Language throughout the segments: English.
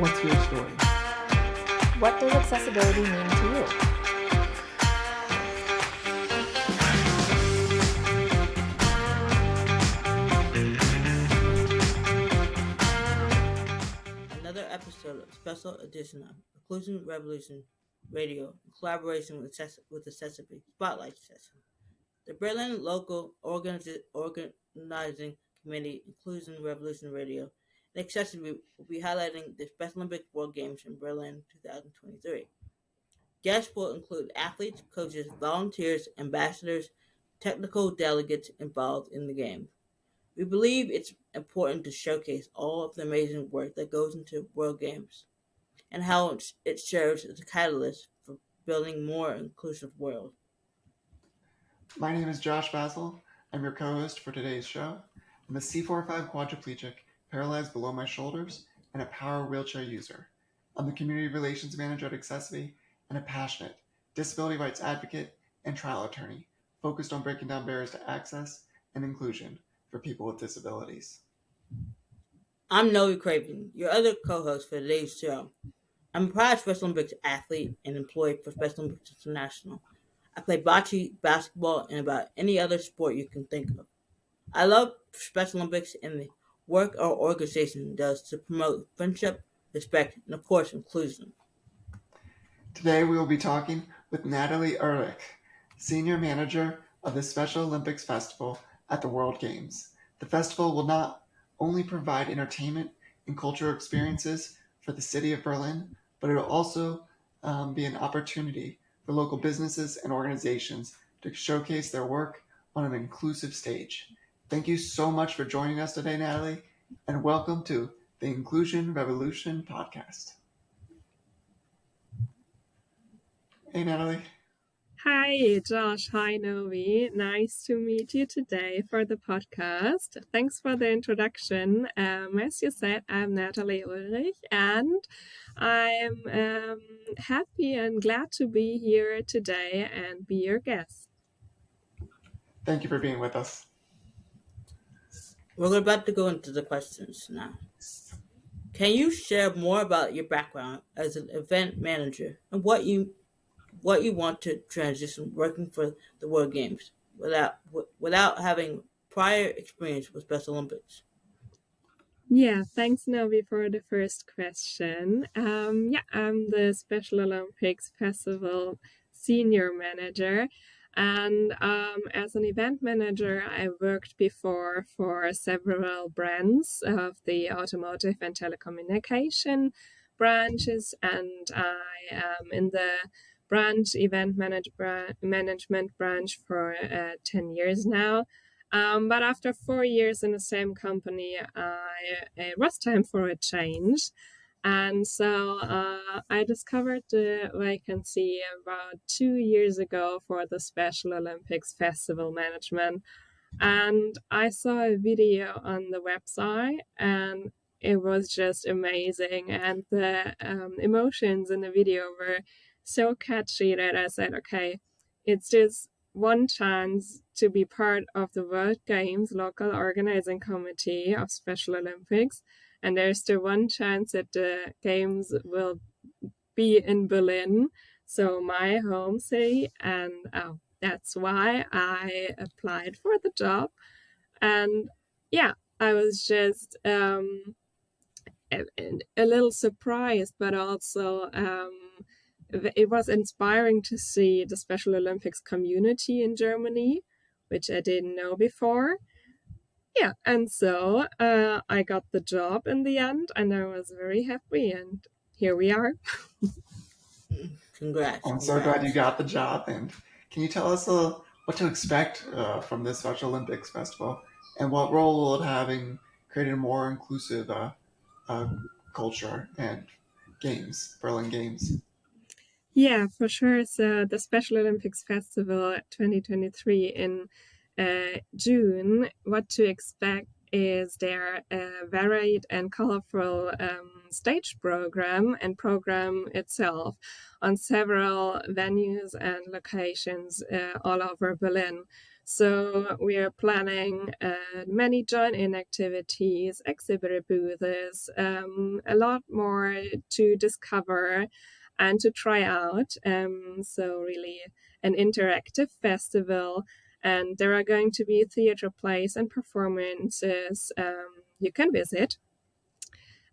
What's your story? What does accessibility mean to you? Another episode of special edition of Inclusion Revolution Radio in collaboration with accessiBe Spotlight Session. The Berlin Local Organizing Committee, Inclusion Revolution Radio, and accessiBe will be highlighting the Special Olympics World Games in Berlin 2023. Guests will include athletes, coaches, volunteers, ambassadors, technical delegates involved in the Games. We believe it's important to showcase all of the amazing work that goes into World Games and how it serves as a catalyst for building a more inclusive world. My name is Josh Basil. I'm your co-host for today's show. I'm a C45 quadriplegic, paralyzed below my shoulders, and a power wheelchair user. I'm the community relations manager at accessiBe and a passionate disability rights advocate and trial attorney focused on breaking down barriers to access and inclusion for people with disabilities. I'm Noe Craven, your other co-host for today's show. I'm a proud Special Olympics athlete and employed for Special Olympics International. I play bocce, basketball, and about any other sport you can think of. I love Special Olympics and the work our organization does to promote friendship, respect, and of course, inclusion. Today we will be talking with Natalie Ullrich, Senior Manager of the Special Olympics Festival at the World Games. The festival will not only provide entertainment and cultural experiences for the city of Berlin, but it will also be an opportunity for local businesses and organizations to showcase their work on an inclusive stage. Thank you so much for joining us today, Natalie, and welcome to the Inclusion Revolution podcast. Hey, Natalie. Hi, Josh. Hi, Novi. Nice to meet you today for the podcast. Thanks for the introduction. As you said, I'm Natalie Ullrich, and I'm happy and glad to be here today and be your guest. Thank you for being with us. We're about to go into the questions now. Can you share more about your background as an event manager and what you want to transition working for the World Games without having prior experience with Special Olympics? Yeah, thanks, Novi, for the first question. I'm the Special Olympics Festival Senior Manager. And as an event manager, I worked before for several brands of the automotive and telecommunication branches. And I am in the event management branch for 10 years now. But after 4 years in the same company, it was time for a change. And so I discovered the vacancy about 2 years ago for the Special Olympics Festival Management. And I saw a video on the website, and it was just amazing. And the emotions in the video were so catchy that I said, okay, it's just one chance to be part of the World Games local organizing committee of Special Olympics. And there's the one chance that the Games will be in Berlin, so my home city. And that's why I applied for the job. And yeah, I was just a little surprised, but also it was inspiring to see the Special Olympics community in Germany, which I didn't know before. Yeah, and so I got the job in the end, and I was very happy, and here we are. Congrats. I'm so glad you got the job. And can you tell us what to expect from this Special Olympics Festival, and what role will it have in creating a more inclusive culture and games, Berlin Games? Yeah, for sure. So the Special Olympics Festival 2023 in June, what to expect is their varied and colorful stage program itself on several venues and locations all over Berlin. So we are planning many join-in activities, exhibitor booths, a lot more to discover and to try out. So really an interactive festival, and there are going to be theater plays and performances you can visit.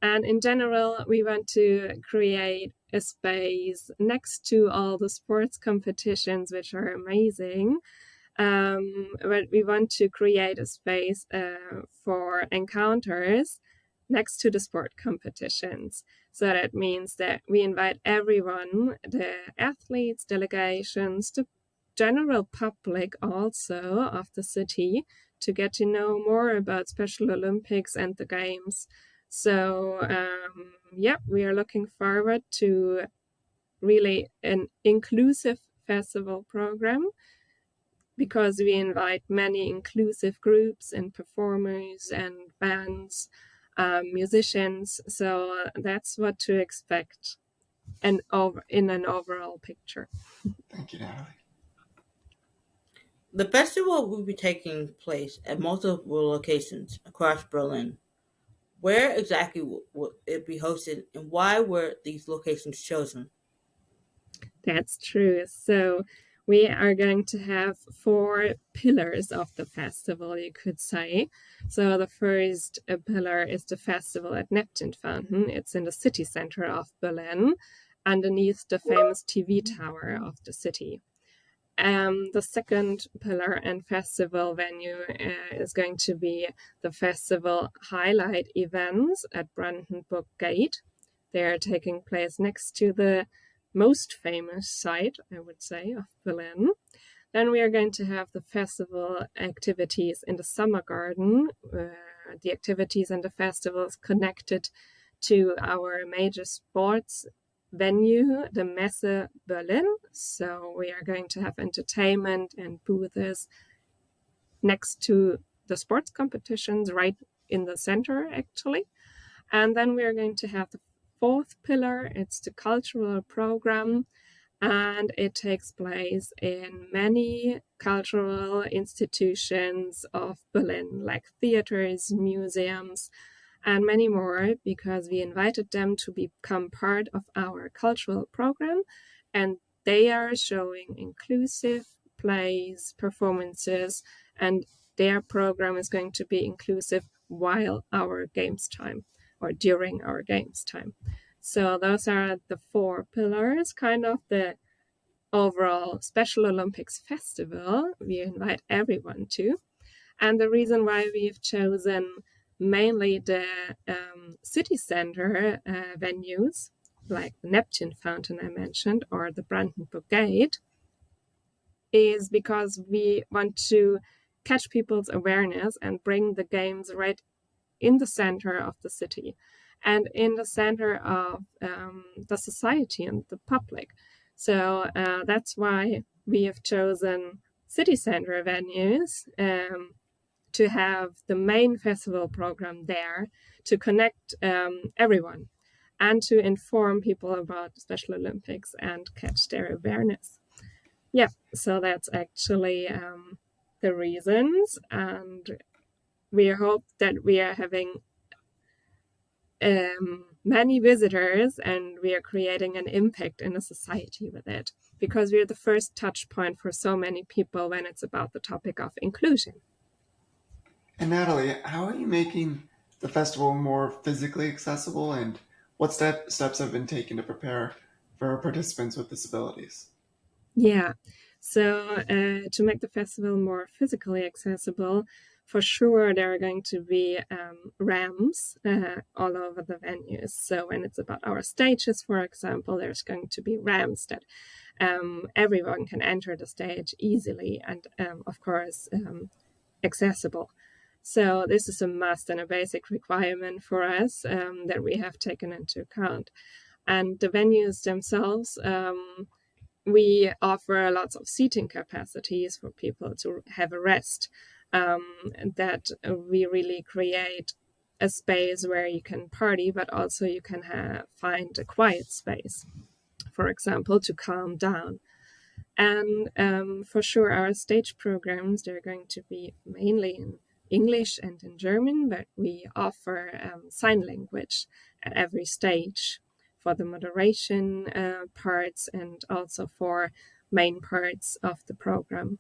And in general, we want to create a space next to all the sports competitions, which are amazing. But we want to create a space for encounters next to the sport competitions. So that means that we invite everyone, the athletes, delegations, the general public also of the city, to get to know more about Special Olympics and the games. So we are looking forward to really an inclusive festival program, because we invite many inclusive groups and performers and bands, musicians. So that's what to expect in an overall picture. Thank you, Natalie. The festival will be taking place at multiple locations across Berlin. Where exactly will it be hosted, and why were these locations chosen? That's true. So we are going to have 4 pillars of the festival, you could say. So the first pillar is the festival at Neptune Fountain. It's in the city center of Berlin, underneath the famous TV tower of the city. The second pillar and festival venue is going to be the festival highlight events at Brandenburg Gate. They are taking place next to the most famous site, I would say, of Berlin. Then we are going to have the festival activities in the summer garden, the activities and the festivals connected to our major sports venue, the Messe Berlin. So we are going to have entertainment and booths next to the sports competitions, right in the center, actually. And then we are going to have the fourth pillar. It's the cultural program, and it takes place in many cultural institutions of Berlin, like theaters, museums, and many more, because we invited them to become part of our cultural program, and they are showing inclusive plays, performances, and their program is going to be inclusive while our games time, or during our games time. So those are the 4 pillars, kind of the overall Special Olympics festival we invite everyone to. And the reason why we've chosen mainly the city center venues, like the Neptune Fountain I mentioned, or the Brandenburg Gate, is because we want to catch people's awareness and bring the games right in the center of the city and in the center of the society and the public. So that's why we have chosen city center venues to have the main festival program there, to connect everyone and to inform people about the Special Olympics and catch their awareness. Yeah, so that's actually the reasons, and we hope that we are having many visitors and we are creating an impact in the society with it, because we're the first touch point for so many people when it's about the topic of inclusion. And Natalie, how are you making the festival more physically accessible, and what steps have been taken to prepare for participants with disabilities? Yeah, so to make the festival more physically accessible, for sure there are going to be ramps all over the venues. So when it's about our stages, for example, there's going to be ramps that everyone can enter the stage easily and, of course, accessible. So this is a must and a basic requirement for us that we have taken into account. And the venues themselves, we offer lots of seating capacities for people to have a rest, that we really create a space where you can party, but also you can find a quiet space, for example, to calm down. And for sure, our stage programs, they're going to be mainly in English and in German, but we offer sign language at every stage for the moderation parts and also for main parts of the program.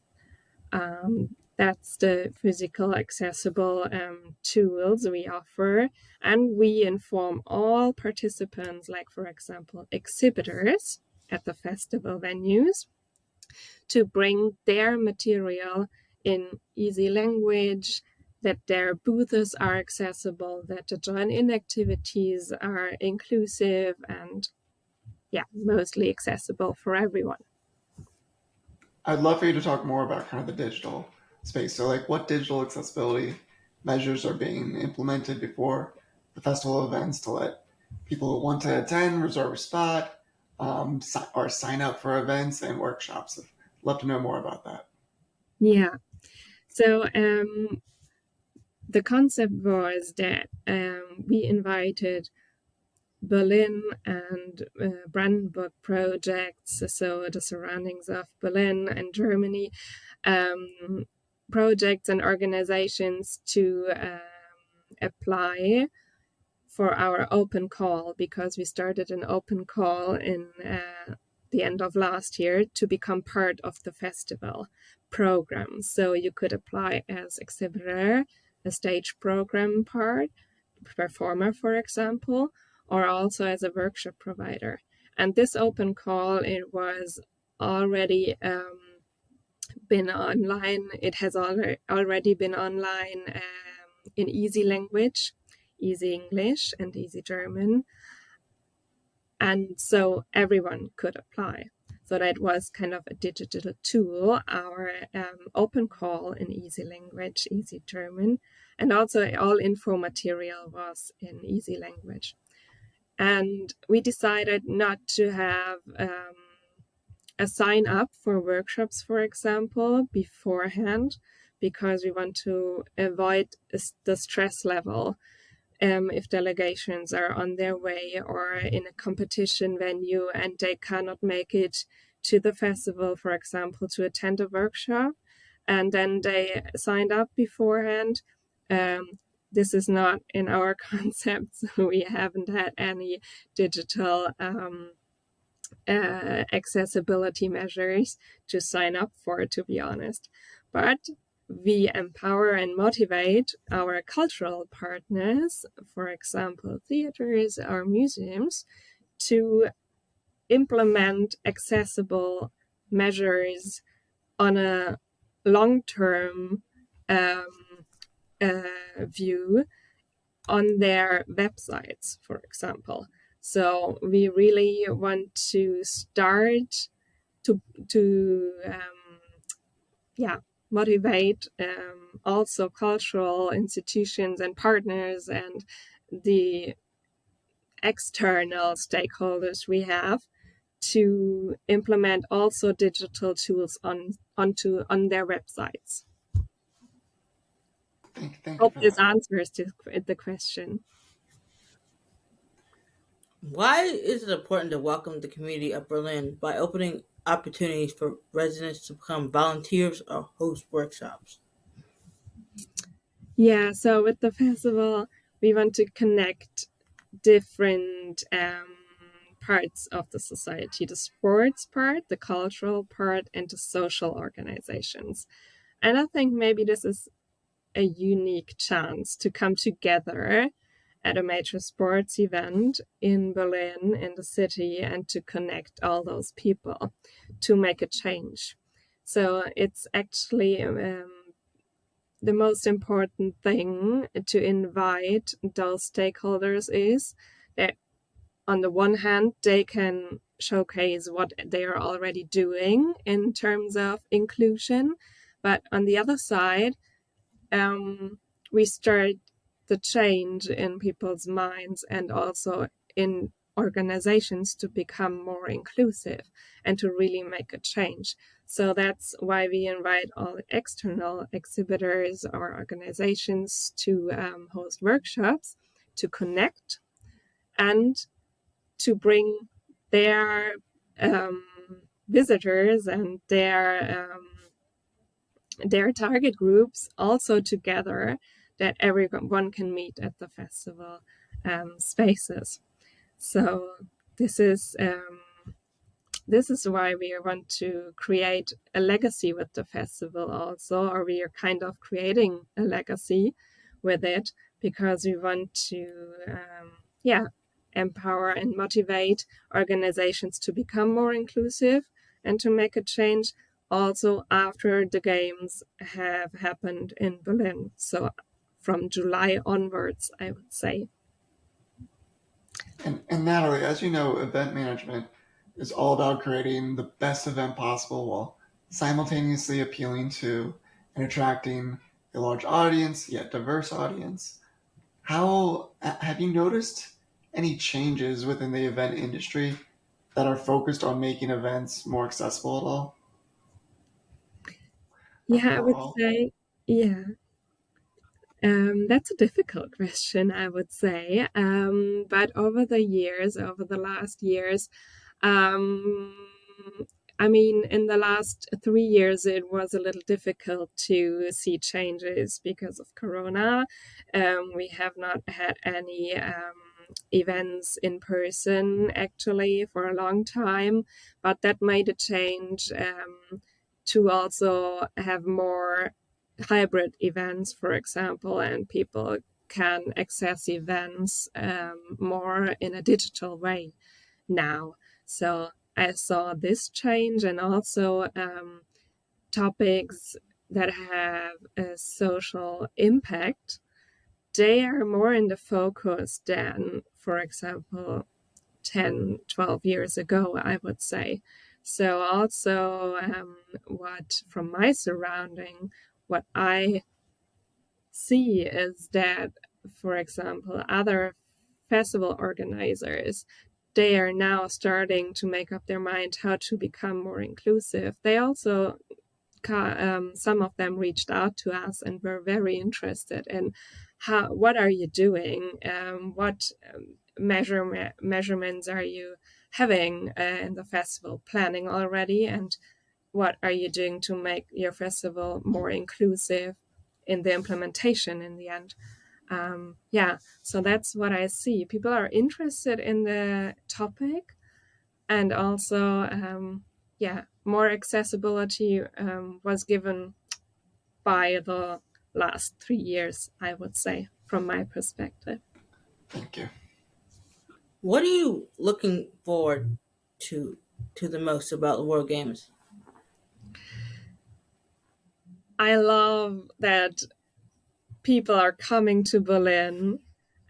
That's the physical accessible tools we offer. And we inform all participants, like, for example, exhibitors at the festival venues, to bring their material in easy language, that their booths are accessible, that the join-in activities are inclusive and, mostly accessible for everyone. I'd love for you to talk more about kind of the digital space. So, like, what digital accessibility measures are being implemented before the festival events to let people who want to attend reserve a spot, or sign up for events and workshops? I'd love to know more about that. Yeah. So the concept was that we invited Berlin and Brandenburg projects, so the surroundings of Berlin and Germany, projects and organizations to apply for our open call, because we started an open call in the end of last year to become part of the festival program. So you could apply as exhibitor, a stage program part, performer, for example, or also as a workshop provider. And this open call, it was already been online. It has already been online in easy language, easy English, and easy German. And so everyone could apply. So that was kind of a digital tool, our open call in easy language, easy German, and also all info material was in easy language. And we decided not to have a sign up for workshops, for example, beforehand, because we want to avoid the stress level. If delegations are on their way or in a competition venue and they cannot make it to the festival, for example, to attend a workshop, and then they signed up beforehand. This is not in our concept, so we haven't had any digital accessibility measures to sign up for, to be honest. But we empower and motivate our cultural partners, for example, theaters or museums, to implement accessible measures on a long-term view on their websites, for example. So we really want to start to motivate also cultural institutions and partners and the external stakeholders we have to implement also digital tools on their websites. Thank you Hope for this that. answers the question. Why is it important to welcome the community of Berlin by opening opportunities for residents to become volunteers or host workshops? Yeah, so with the festival, we want to connect different parts of the society, the sports part, the cultural part, and the social organizations. And I think maybe this is a unique chance to come together at a major sports event in Berlin, in the city, and to connect all those people to make a change. So it's actually the most important thing to invite those stakeholders is that on the one hand, they can showcase what they are already doing in terms of inclusion. But on the other side, we start the change in people's minds and also in organizations to become more inclusive and to really make a change. So that's why we invite all external exhibitors or organizations to host workshops, to connect and to bring their visitors and their target groups also together, that everyone can meet at the festival spaces. So this is why we want to create a legacy with the festival also, or we are kind of creating a legacy with it, because we want to empower and motivate organizations to become more inclusive and to make a change also after the games have happened in Berlin. So from July onwards, I would say. And Natalie, as you know, event management is all about creating the best event possible while simultaneously appealing to and attracting a large audience, yet diverse audience. How have you noticed any changes within the event industry that are focused on making events more accessible at all? Or Yeah, I for would all? say, yeah. That's a difficult question, I would say. But over the last years, um, I mean, in the last 3 years, it was a little difficult to see changes because of Corona. We have not had any events in person actually for a long time, but that made a change to also have more hybrid events, for example, and people can access events more in a digital way now. So I saw this change, and also topics that have a social impact. They are more in the focus than, for example, 10, 12 years ago, I would say. So also what from my surrounding, what I see is that, for example, other festival organizers, they are now starting to make up their mind how to become more inclusive. They also, some of them reached out to us and were very interested in what are you doing, what measurements are you having in the festival planning already, and what are you doing to make your festival more inclusive in the implementation in the end. So that's what I see. People are interested in the topic, and also more accessibility was given by the last 3 years, I would say, from my perspective. Thank you. What are you looking forward to the most about the World Games? I love that people are coming to Berlin,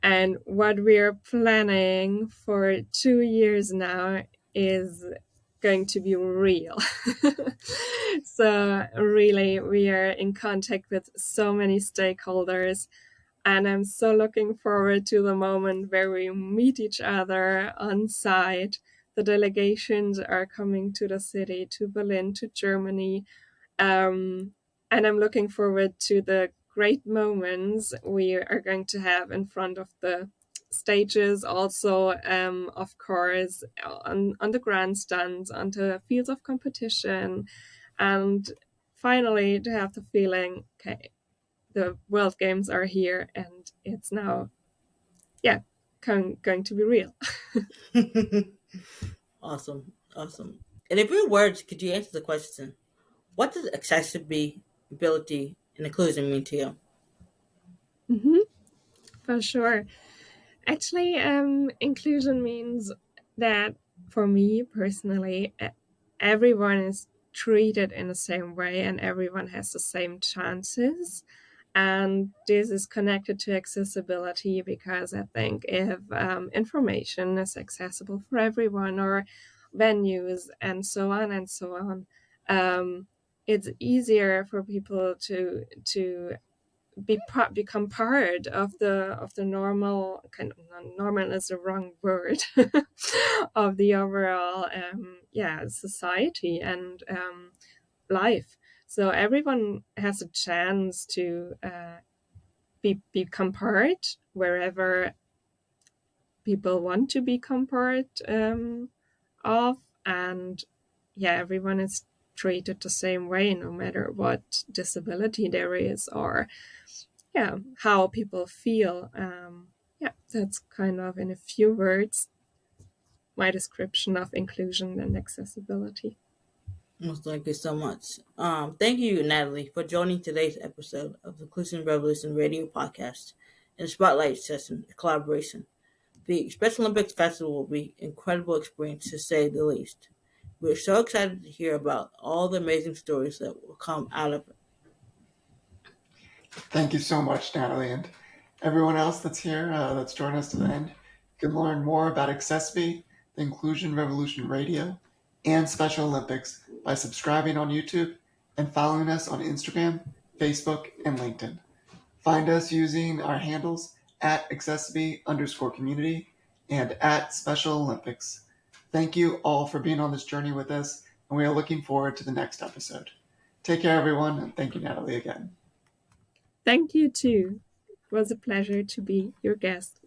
and what we're planning for 2 years now is going to be real. So really, we are in contact with so many stakeholders, and I'm so looking forward to the moment where we meet each other on site. The delegations are coming to the city, to Berlin, to Germany, um, and I'm looking forward to the great moments we are going to have in front of the stages, also, of course, on the grandstands, on the fields of competition, and finally to have the feeling, okay, the World Games are here and it's now, yeah, going to be real. Awesome, awesome. And in few words, could you answer the question: what does accessibility and inclusion mean to you? Mm-hmm, for sure. Actually, inclusion means that for me personally, everyone is treated in the same way and everyone has the same chances. And this is connected to accessibility, because I think if information is accessible for everyone, or venues and so on, it's easier for people to become part of the normal kind of, normal is the wrong word, of the overall society and life. So everyone has a chance to become part wherever people want to become part of, and everyone is treated the same way, no matter what disability there is, or how people feel. That's kind of, in a few words, my description of inclusion and accessibility. Well, thank you so much. Thank you, Natalie, for joining today's episode of the Inclusion Revolution Radio Podcast and Spotlight Session collaboration. The Special Olympics Festival will be an incredible experience, to say the least. We're so excited to hear about all the amazing stories that will come out of it. Thank you so much, Natalie, and everyone else that's here, that's joined us to the end. You can learn more about accessiBe, the Inclusion Revolution Radio, and Special Olympics by subscribing on YouTube and following us on Instagram, Facebook, and LinkedIn. Find us using our handles at accessiBe_community and at Special Olympics. Thank you all for being on this journey with us, and we are looking forward to the next episode. Take care, everyone, and thank you, Natalie, again. Thank you too. It was a pleasure to be your guest.